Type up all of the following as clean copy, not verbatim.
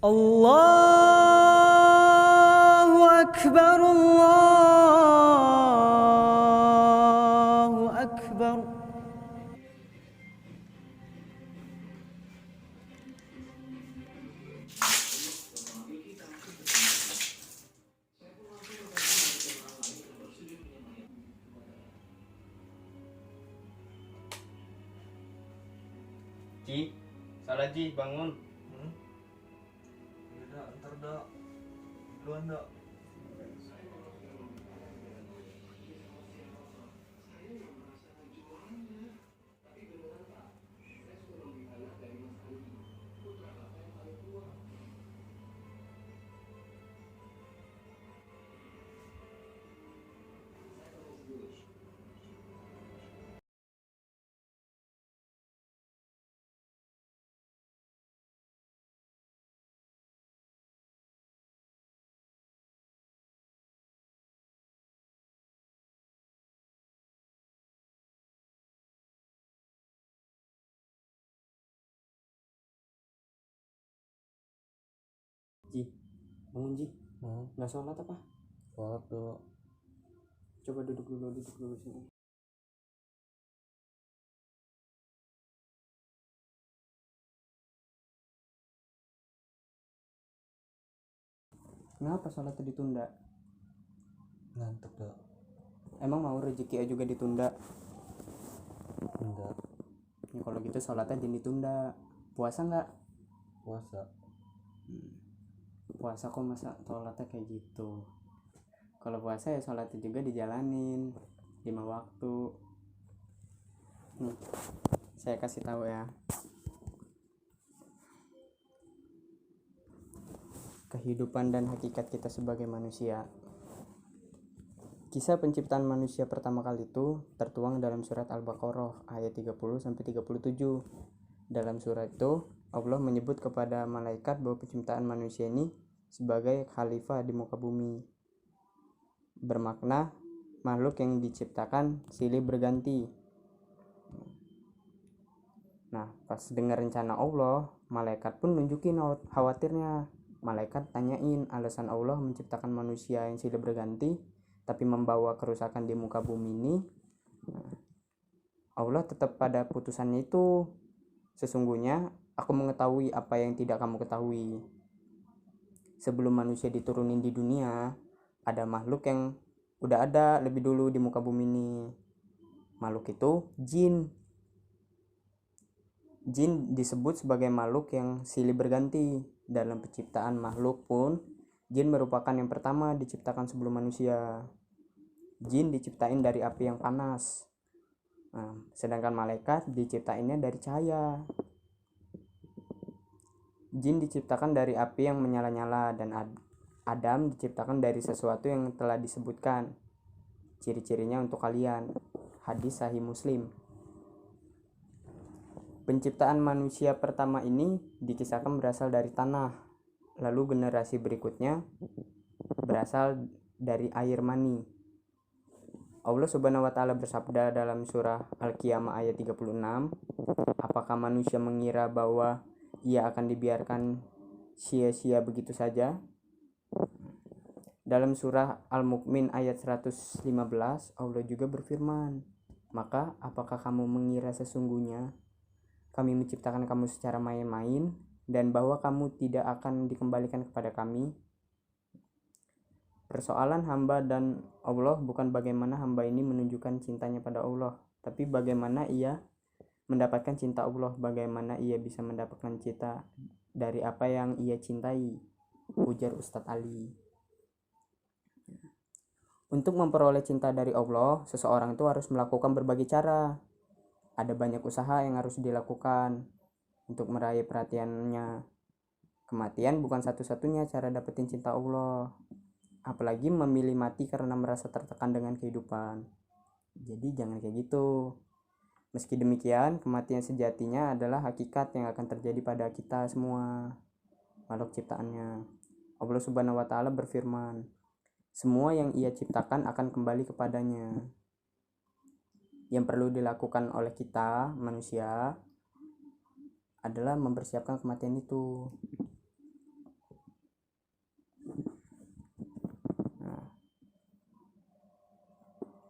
Allahu Akbar, Allahu Akbar. Ji, salah Ji, bangun. Ya dak, ntar dak. Duluan dak. Ji, bangun Ji. Nggak sholat apa? Sholat dak. Coba duduk dulu sini. Kenapa sholatnya ditunda? Ngantuk dak. Emang mau rezeki juga ditunda? Enggak. Ya, kalau gitu sholatnya jangan ditunda. Puasa nggak? Puasa. Puasa kok masa sholatnya kayak gitu? Kalau puasa ya sholatnya juga dijalanin 5 waktu. Saya kasih tahu ya. Kehidupan dan hakikat kita sebagai manusia. Kisah penciptaan manusia pertama kali itu tertuang dalam surat Al-Baqarah ayat 30 sampai 37. Dalam surat itu Allah menyebut kepada malaikat bahwa penciptaan manusia ini sebagai khalifah di muka bumi. Bermakna makhluk yang diciptakan silih berganti. Nah, pas dengar rencana Allah, malaikat pun nunjukin khawatirnya. Malaikat tanyain alasan Allah menciptakan manusia yang silih berganti tapi membawa kerusakan di muka bumi ini. Allah tetap pada putusannya itu. Sesungguhnya aku mengetahui apa yang tidak kamu ketahui. Sebelum manusia diturunin di dunia, ada makhluk yang udah ada lebih dulu di muka bumi ini. Makhluk itu jin. Jin disebut sebagai makhluk yang silih berganti. Dalam penciptaan makhluk pun, jin merupakan yang pertama diciptakan sebelum manusia. Jin diciptain dari api yang panas. Sedangkan malaikat diciptainnya dari cahaya. Jin diciptakan dari api yang menyala-nyala dan Adam diciptakan dari sesuatu yang telah disebutkan. Ciri-cirinya untuk kalian. Hadis Sahih Muslim. Penciptaan manusia pertama ini dikisahkan berasal dari tanah. Lalu generasi berikutnya berasal dari air mani. Allah Subhanahu wa taala bersabda dalam surah Al-Qiyamah ayat 36, apakah manusia mengira bahwa ia akan dibiarkan sia-sia begitu saja? Dalam surah Al-Mu'min ayat 115, Allah juga berfirman, maka apakah kamu mengira sesungguhnya kami menciptakan kamu secara main-main dan bahwa kamu tidak akan dikembalikan kepada kami? Persoalan hamba dan Allah bukan bagaimana hamba ini menunjukkan cintanya pada Allah, tapi bagaimana ia mendapatkan cinta Allah, bagaimana ia bisa mendapatkan cinta dari apa yang ia cintai, ujar Ustadz Ali. Untuk memperoleh cinta dari Allah, seseorang itu harus melakukan berbagai cara. Ada banyak usaha yang harus dilakukan untuk meraih perhatiannya. Kematian bukan satu-satunya cara dapetin cinta Allah. Apalagi memilih mati karena merasa tertekan dengan kehidupan. Jadi jangan kayak gitu. Meski demikian, kematian sejatinya adalah hakikat yang akan terjadi pada kita semua, makhluk ciptaannya. Allah Subhanahu wa taala berfirman, semua yang ia ciptakan akan kembali kepadanya. Yang perlu dilakukan oleh kita, manusia, adalah mempersiapkan kematian itu.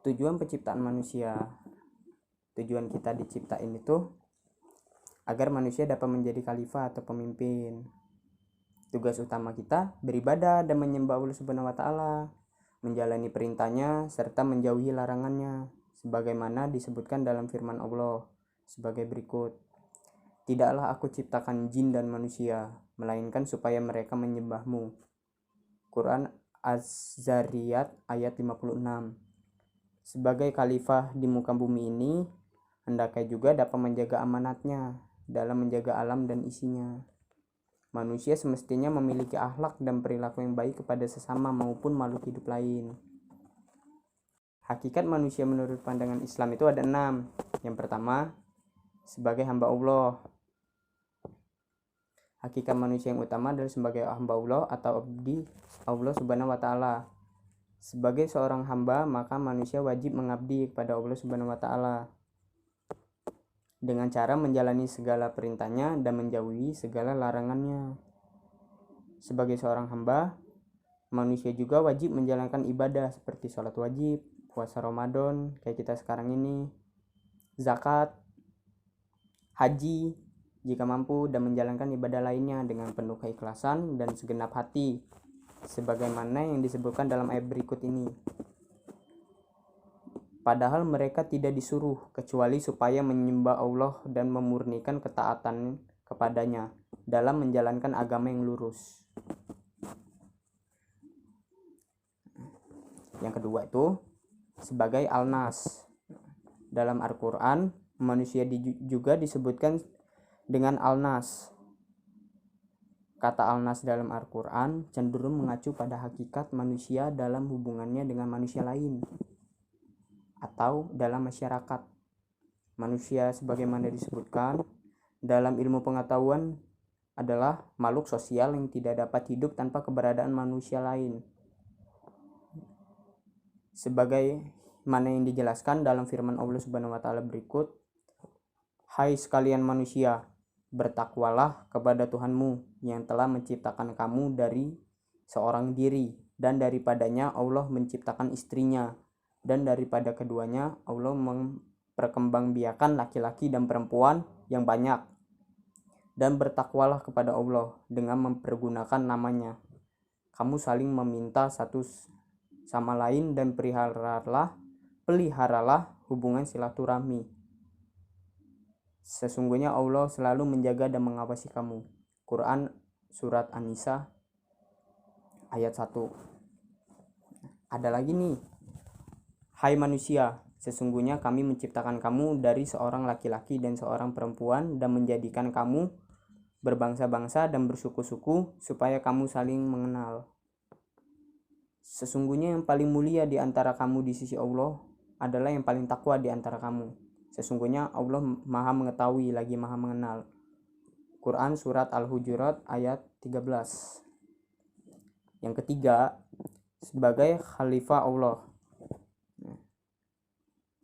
Tujuan penciptaan manusia. Tujuan kita diciptain itu agar manusia dapat menjadi khalifah atau pemimpin. Tugas utama kita beribadah dan menyembah Allah Subhanahu wa taala, menjalani perintahnya serta menjauhi larangannya, sebagaimana disebutkan dalam firman Allah sebagai berikut. Tidaklah aku ciptakan jin dan manusia, melainkan supaya mereka menyembahmu. Quran Az-Zariyat ayat 56. Sebagai khalifah di muka bumi ini, hendaknya juga dapat menjaga amanatnya dalam menjaga alam dan isinya. Manusia semestinya memiliki akhlak dan perilaku yang baik kepada sesama maupun makhluk hidup lain. Hakikat manusia menurut pandangan Islam itu ada 6. Yang pertama, sebagai hamba Allah. Hakikat manusia yang utama adalah sebagai hamba Allah atau abdi Allah Subhanahu wa taala. Sebagai seorang hamba, maka manusia wajib mengabdi kepada Allah Subhanahu wa taala dengan cara menjalani segala perintahnya dan menjauhi segala larangannya. Sebagai seorang hamba, manusia juga wajib menjalankan ibadah seperti sholat wajib, puasa Ramadan kayak kita sekarang ini, zakat, haji jika mampu, dan menjalankan ibadah lainnya dengan penuh keikhlasan dan segenap hati, sebagaimana yang disebutkan dalam ayat berikut ini. Padahal mereka tidak disuruh kecuali supaya menyembah Allah dan memurnikan ketaatan kepadanya dalam menjalankan agama yang lurus. Yang kedua itu sebagai Al-Nas. Dalam Al-Quran, manusia juga disebutkan dengan Al-Nas. Kata Al-Nas dalam Al-Quran cenderung mengacu pada hakikat manusia dalam hubungannya dengan manusia lain atau dalam masyarakat. Manusia sebagaimana disebutkan dalam ilmu pengetahuan adalah makhluk sosial yang tidak dapat hidup tanpa keberadaan manusia lain. Sebagai mana yang dijelaskan dalam firman Allah Subhanahu wa taala berikut, "Hai sekalian manusia, bertakwalah kepada Tuhanmu yang telah menciptakan kamu dari seorang diri, dan daripadanya Allah menciptakan istrinya, dan daripada keduanya Allah memperkembangbiakan laki-laki dan perempuan yang banyak. Dan bertakwalah kepada Allah dengan mempergunakan namanya. Kamu saling meminta satu sama lain dan peliharalah hubungan silaturahmi. Sesungguhnya Allah selalu menjaga dan mengawasi kamu." Quran Surat An-Nisa ayat 1. Ada lagi nih. "Hai manusia, sesungguhnya kami menciptakan kamu dari seorang laki-laki dan seorang perempuan dan menjadikan kamu berbangsa-bangsa dan bersuku-suku supaya kamu saling mengenal. Sesungguhnya yang paling mulia di antara kamu di sisi Allah adalah yang paling takwa di antara kamu. Sesungguhnya Allah Maha mengetahui lagi Maha mengenal." Quran Surat Al-Hujurat ayat 13. Yang ketiga, sebagai khalifah Allah.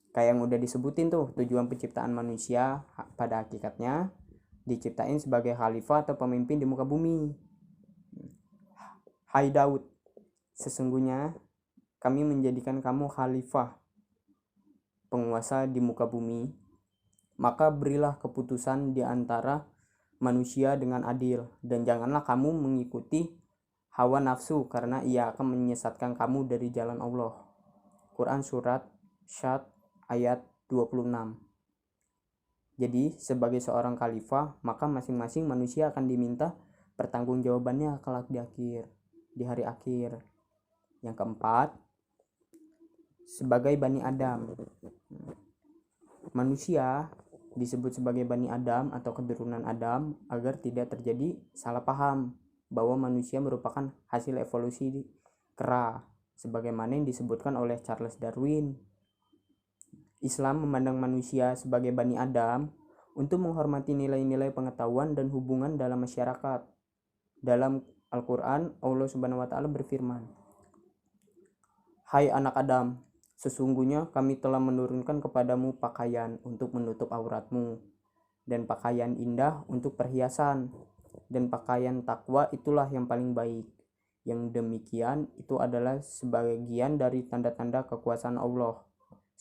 Kayak yang udah disebutin tuh, tujuan penciptaan manusia pada hakikatnya diciptain sebagai khalifah atau pemimpin di muka bumi. "Hai Daud, sesungguhnya kami menjadikan kamu khalifah, penguasa di muka bumi, maka berilah keputusan di antara manusia dengan adil, dan janganlah kamu mengikuti hawa nafsu karena ia akan menyesatkan kamu dari jalan Allah." Quran Surat Syad ayat 26. Jadi sebagai seorang khalifah, maka masing-masing manusia akan diminta pertanggungjawabannya kelak di hari akhir. Yang keempat, sebagai Bani Adam. Manusia disebut sebagai Bani Adam atau keturunan Adam agar tidak terjadi salah paham bahwa manusia merupakan hasil evolusi kera, sebagaimana yang disebutkan oleh Charles Darwin. Islam memandang manusia sebagai Bani Adam untuk menghormati nilai-nilai pengetahuan dan hubungan dalam masyarakat. Dalam Al-Quran, Allah Subhanahu wa taala berfirman, "Hai anak Adam, sesungguhnya kami telah menurunkan kepadamu pakaian untuk menutup auratmu, dan pakaian indah untuk perhiasan, dan pakaian takwa itulah yang paling baik. Yang demikian itu adalah sebagian dari tanda-tanda kekuasaan Allah."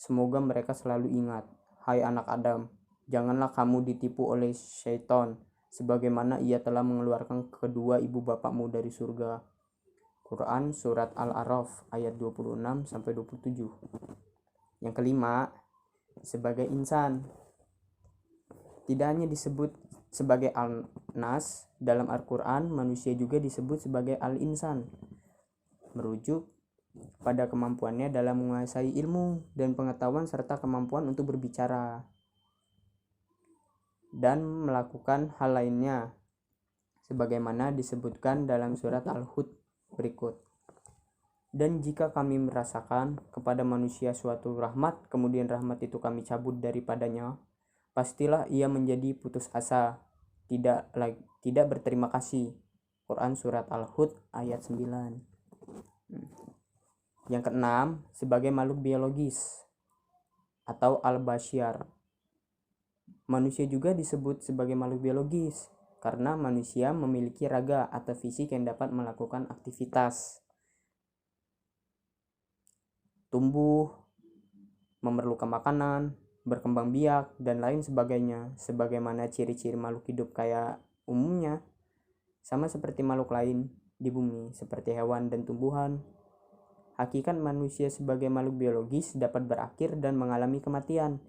Semoga mereka selalu ingat, hai anak Adam, janganlah kamu ditipu oleh syaitan, sebagaimana ia telah mengeluarkan kedua ibu bapakmu dari surga. Quran Surat Al-A'raf ayat 26-27. Yang kelima, sebagai insan. Tidak hanya disebut sebagai Al-Nas, dalam Al-Quran manusia juga disebut sebagai Al-Insan, merujuk pada kemampuannya dalam menguasai ilmu dan pengetahuan serta kemampuan untuk berbicara dan melakukan hal lainnya, sebagaimana disebutkan dalam surat Al-Hud berikut. Dan jika kami merasakan kepada manusia suatu rahmat, kemudian rahmat itu kami cabut daripadanya, pastilah ia menjadi putus asa, tidak berterima kasih. Quran Surat Al-Hud ayat 9. Yang keenam, sebagai makhluk biologis atau al-basyar. Manusia juga disebut sebagai makhluk biologis karena manusia memiliki raga atau fisik yang dapat melakukan aktivitas tumbuh, memerlukan makanan, berkembang biak, dan lain sebagainya, sebagaimana ciri-ciri makhluk hidup kayak umumnya, sama seperti makhluk lain di bumi, seperti hewan dan tumbuhan. Hakikat manusia sebagai makhluk biologis dapat berakhir dan mengalami kematian.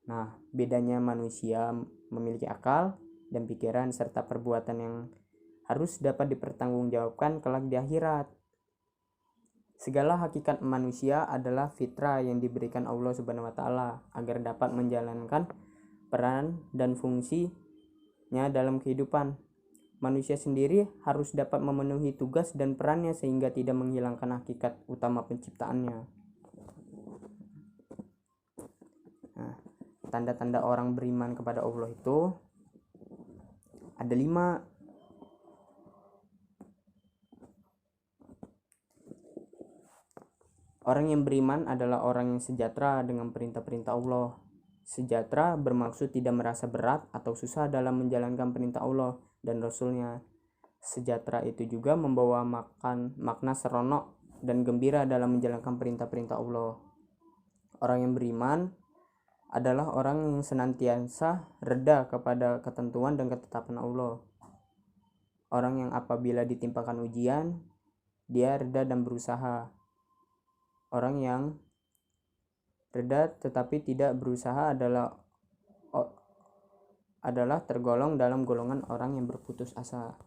Nah, bedanya manusia memiliki akal dan pikiran serta perbuatan yang harus dapat dipertanggungjawabkan kelak di akhirat. Segala hakikat manusia adalah fitrah yang diberikan Allah Subhanahu wa taala agar dapat menjalankan peran dan fungsinya dalam kehidupan. Manusia sendiri harus dapat memenuhi tugas dan perannya sehingga tidak menghilangkan hakikat utama penciptaannya. Nah, tanda-tanda orang beriman kepada Allah itu ada 5. Orang yang beriman adalah orang yang sejahtera dengan perintah-perintah Allah. Sejahtera bermaksud tidak merasa berat atau susah dalam menjalankan perintah Allah dan Rasul-Nya. Sejahtera itu juga membawa makna seronok dan gembira dalam menjalankan perintah-perintah Allah. Orang yang beriman adalah orang yang senantiasa reda kepada ketentuan dan ketetapan Allah. Orang yang apabila ditimpakan ujian, dia reda dan berusaha. Orang yang reda tetapi tidak berusaha adalah tergolong dalam golongan orang yang berputus asa.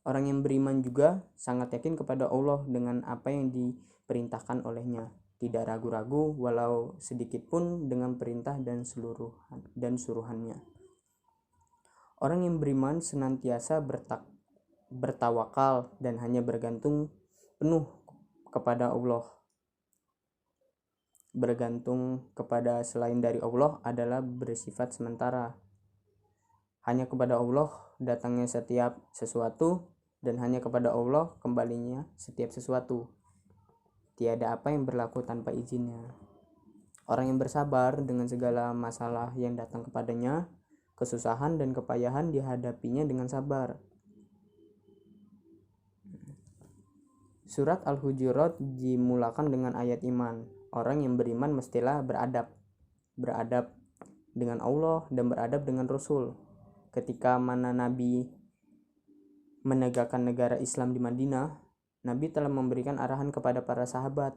Orang yang beriman juga sangat yakin kepada Allah dengan apa yang diperintahkan olehnya, tidak ragu-ragu walau sedikit pun dengan perintah dan suruhannya. Orang yang beriman senantiasa bertawakal dan hanya bergantung penuh kepada Allah. Bergantung kepada selain dari Allah adalah bersifat sementara. Hanya kepada Allah datangnya setiap sesuatu dan hanya kepada Allah kembalinya setiap sesuatu. Tiada apa yang berlaku tanpa izinnya. Orang yang bersabar dengan segala masalah yang datang kepadanya, kesusahan dan kepayahan dihadapinya dengan sabar. Surat Al-Hujurat dimulakan dengan ayat iman. Orang yang beriman mestilah beradab dengan Allah dan beradab dengan Rasul. Ketika mana Nabi menegakkan negara Islam di Madinah, Nabi telah memberikan arahan kepada para sahabat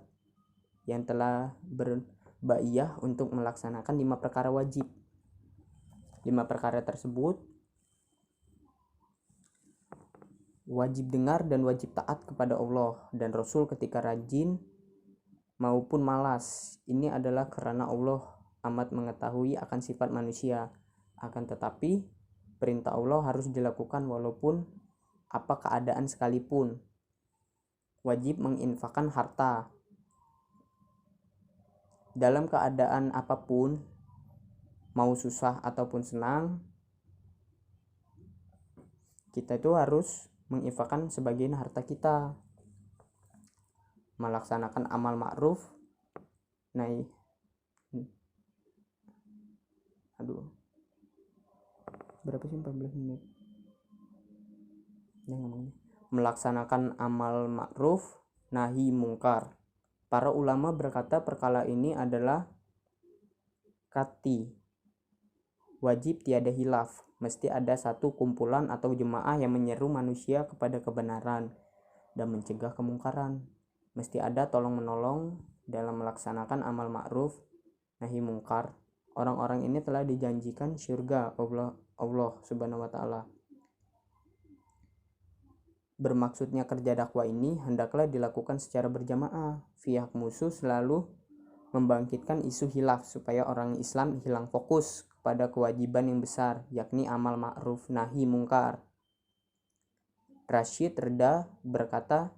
yang telah berbaiyah untuk melaksanakan 5 perkara wajib. 5 perkara tersebut wajib dengar dan wajib taat kepada Allah dan Rasul ketika rajin maupun malas. Ini adalah karena Allah amat mengetahui akan sifat manusia. Akan tetapi perintah Allah harus dilakukan walaupun apa keadaan sekalipun. Wajib menginfakkan harta dalam keadaan apapun, mau susah ataupun senang, kita itu harus menginfakkan sebagian harta kita. Melaksanakan amal ma'ruf. Berapa sih 14 menit? Melaksanakan amal ma'ruf nahi mungkar. Para ulama berkata perkara ini adalah kati. Wajib tiada hilaf, mesti ada satu kumpulan atau jemaah yang menyeru manusia kepada kebenaran dan mencegah kemungkaran. Mesti ada tolong-menolong dalam melaksanakan amal ma'ruf nahi mungkar. Orang-orang ini telah dijanjikan syurga Allah Subhanahu wa taala. Bermaksudnya kerja dakwah ini hendaklah dilakukan secara berjamaah. Pihak musuh selalu membangkitkan isu hilaf supaya orang Islam hilang fokus pada kewajiban yang besar, yakni amal ma'ruf nahi mungkar. Rashid Reda berkata,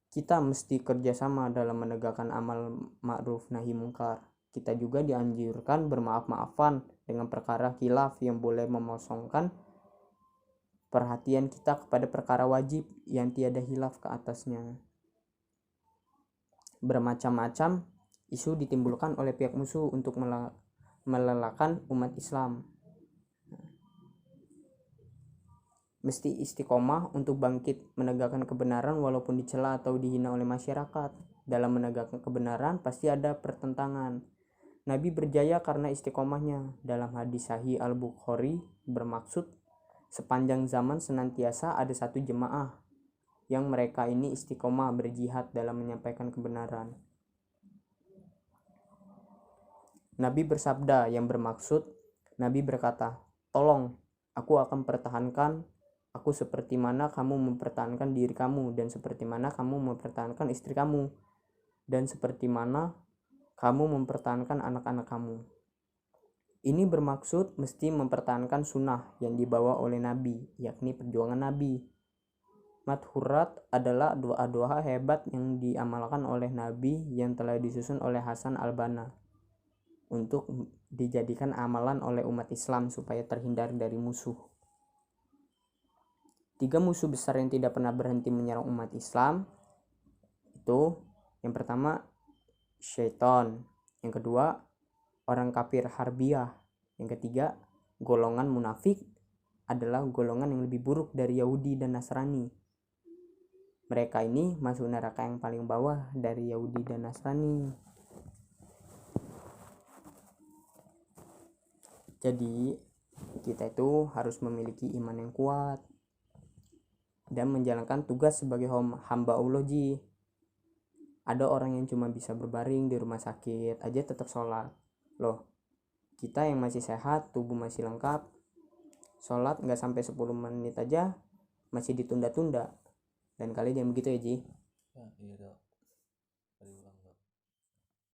kita mesti kerjasama dalam menegakkan amal ma'ruf nahi mungkar. Kita juga dianjurkan bermaaf-maafan dengan perkara khilaf yang boleh memosongkan perhatian kita kepada perkara wajib yang tiada hilaf ke atasnya. Bermacam-macam isu ditimbulkan oleh pihak musuh untuk melelahkan umat Islam. Mesti istiqomah untuk bangkit menegakkan kebenaran walaupun dicela atau dihina oleh masyarakat. Dalam menegakkan kebenaran pasti ada pertentangan. Nabi berjaya karena istiqomahnya. Dalam hadis Sahih Al-Bukhari bermaksud sepanjang zaman senantiasa ada satu jemaah yang mereka ini istiqomah berjihad dalam menyampaikan kebenaran. Nabi bersabda yang bermaksud, Nabi berkata, tolong, aku akan pertahankan aku seperti mana kamu mempertahankan diri kamu, dan seperti mana kamu mempertahankan istri kamu, dan seperti mana kamu mempertahankan anak-anak kamu. Ini bermaksud mesti mempertahankan sunnah yang dibawa oleh Nabi, yakni perjuangan Nabi. Madhurat adalah doa-doa hebat yang diamalkan oleh Nabi yang telah disusun oleh Hasan al-Banna untuk dijadikan amalan oleh umat Islam supaya terhindar dari musuh. 3 musuh besar yang tidak pernah berhenti menyerang umat Islam itu, yang pertama syaitan, yang kedua orang kafir harbiyah, yang ketiga golongan munafik adalah golongan yang lebih buruk dari Yahudi dan Nasrani. Mereka ini masuk neraka yang paling bawah dari Yahudi dan Nasrani. Jadi kita itu harus memiliki iman yang kuat dan menjalankan tugas sebagai hamba Allah ji. Ada orang yang cuma bisa berbaring di rumah sakit aja tetap sholat. Loh, kita yang masih sehat, tubuh masih lengkap, sholat gak sampai 10 menit aja masih ditunda-tunda. Dan kali dia begitu ya Ji. Ya, iya dok.